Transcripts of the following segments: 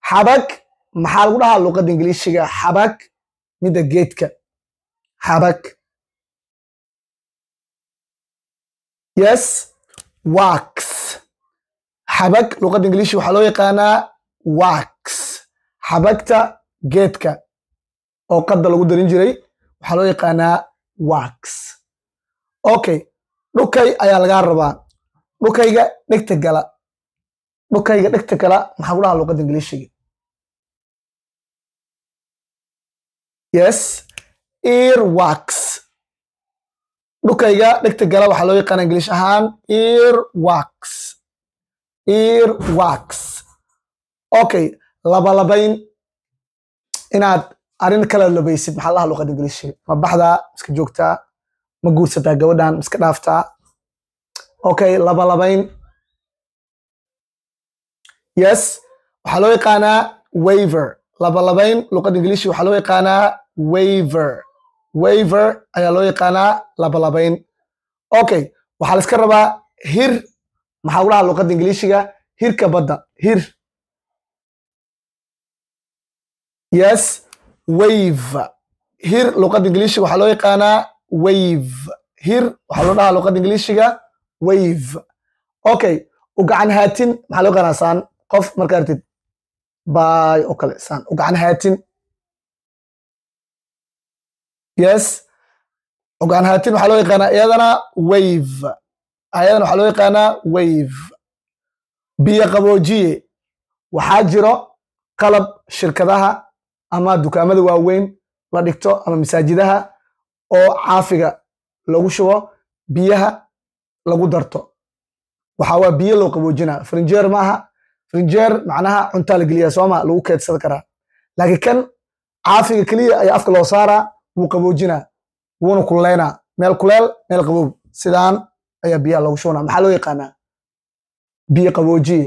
xabag maxaa lagu dhahaa luqadda ingiliishiga xabag midda geedka xabag yes wax xabag luqadda ingiliishiga waxaa loo yaqaanaa wax xabagta geedka oo qadda lagu darin jiray waxaa loo yaqaanaa wax okay dhukay ayaa lagaa rabaa dhukayga dhegta gala maxaa ku dhahaa luqadda ingiliishiga yes earwax dhukayga dhegta gala waxaa loo yaqaana ingiliish ahaan earwax okay labalabayn inaad arrin kala labaysid maxaa lahaa luqadda ingiliishiga ma baxdaa iska joogtaa ma guursataa gabadhan iska dhaaftaa okay labalabayn yes waxaa loo yaqaanaa waiver labalabayn luqadda ingiliishiga waxaa loo yaqaanaa waiver ayaa loo yaqaanaa labalabayn okay waxaa la iska rabaa hir maxaa ku dhahaa luqadda ingiliishiga hirka badda hir yes wave hir luqadda ingiliishiga waxaa loo yaqaanaa wave hir waxaa loo dhahaa luqadda ingiliishiga wave okay u gacan haatin maxaa loo yaqaanaa saan qof markaa artid bay oo kale saan u gacan haatin yes u gacan haatin waxaa loo yaqaanaa iyadana wave ayadana waxaa loo yaqaanaa wave biyo qaboojiye waxaa jiro qalab shirkadaha ama dukaamada waaweyn la dhigto ama masaajidaha oo caafiga lagu shubo biyaha lagu darto waxaa waa biyo loo qaboojinaa frinjeer maaha frinjeer macnaha cuntaa la geliyaa sooma lagu keedsan karaa laakiin kan caafiga keliya ayaa afka loo saaraa wuu qaboojinaa wuuna kuleynaa meel kuleel meel qaboob sidaan ayaa biyaha lagu shubnaa maxaa loo yaqaanaa biyo qaboojiye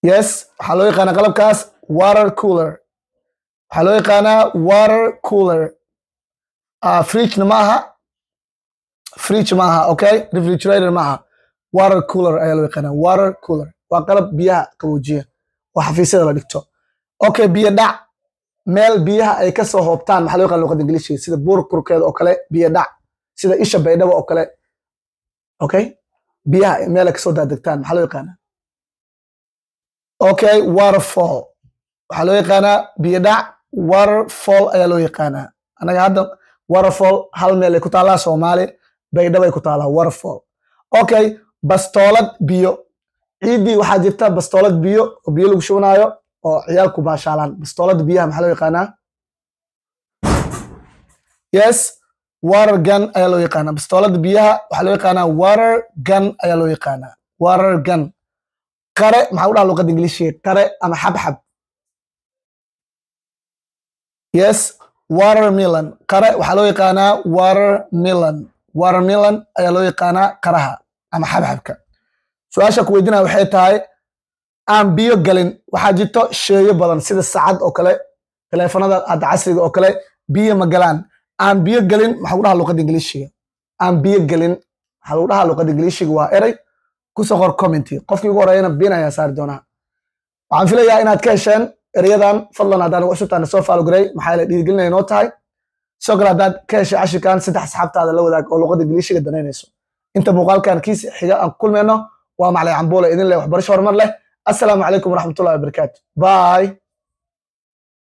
yes waxaa loo yaqaanaa qalabkaas water cooler waxaa loo yaqaanaa water cooler fridge maaha okay refrigerator maaha water cooler ayaa loo yaqaanaa water cooler waa qalab biyaha qaboojiya oo xafiisyada la dhigto okay biyo dhac meel biyaha ay ka soo hoobtaan maxaa loo yaqaanaa luqadda ingiliishiga sida buur kurkeeda oo kale biyo dhac sida isha baydhabo oo kale okay biyaha meel ay ka soo daadegtaan maxaa loo yaqaanaa okay waterfall waxaa loo yaqaanaa biyo dhac waterfall ayaa loo yaqaanaa anaga hadda waterfall hal meel ay ku taallaa soomaali baydhabo ay ku taallaa waterfall okay bastoolad biyo ciiddii waxaa jirta bastoolad biyo oo biyo lagu shubnaayo oo ciyaalku baashaalaan bastoolada biyaha maxaa loo yaqaanaa yes water gun ayaa loo yaqaanaa bastoolada biyaha waxaa loo yaqaanaa water gun ayaa loo yaqaanaa water gun qare maxaa ku dhaha luqadda ingiliishiga qare ama xabxab yes watermelon qare waxaa loo yaqaanaa watermelon ayaa loo yaqaanaa qaraha ama xabxabka su-aasha ku weydiinaya waxay tahay aan biyo galin waxaa jirto sheeyo badan sida saacad oo kale teleefanada hadda casriga oo kale biyo ma galaan aan biyo galin maxaa ku dhaha luqadda ingiliishiga aan biyo galin maxaa lagu dhahaa luqadda ingiliishiga waa erey ku soo qor commenti qofkii ugu horeeyana biin ayaa saari doonaa waxaan filayaa inaad ka hesheen erayadan fadlan haddaan ugu cusubtaana soo faalogaray maxaa yeele dhiirigelinaya noo tahay sidoo kale haddaad ka heshay cashirkan 3 asxaabtaada la wadaag oo luqadda ingiliishiga danaynayso inta muuqaalkan kiisi xiga aan kulmayno waa macalin cambuule idin leh waxbarasho horumar leh assalaamu calaykum waraxmatullahi wabarakaatu bye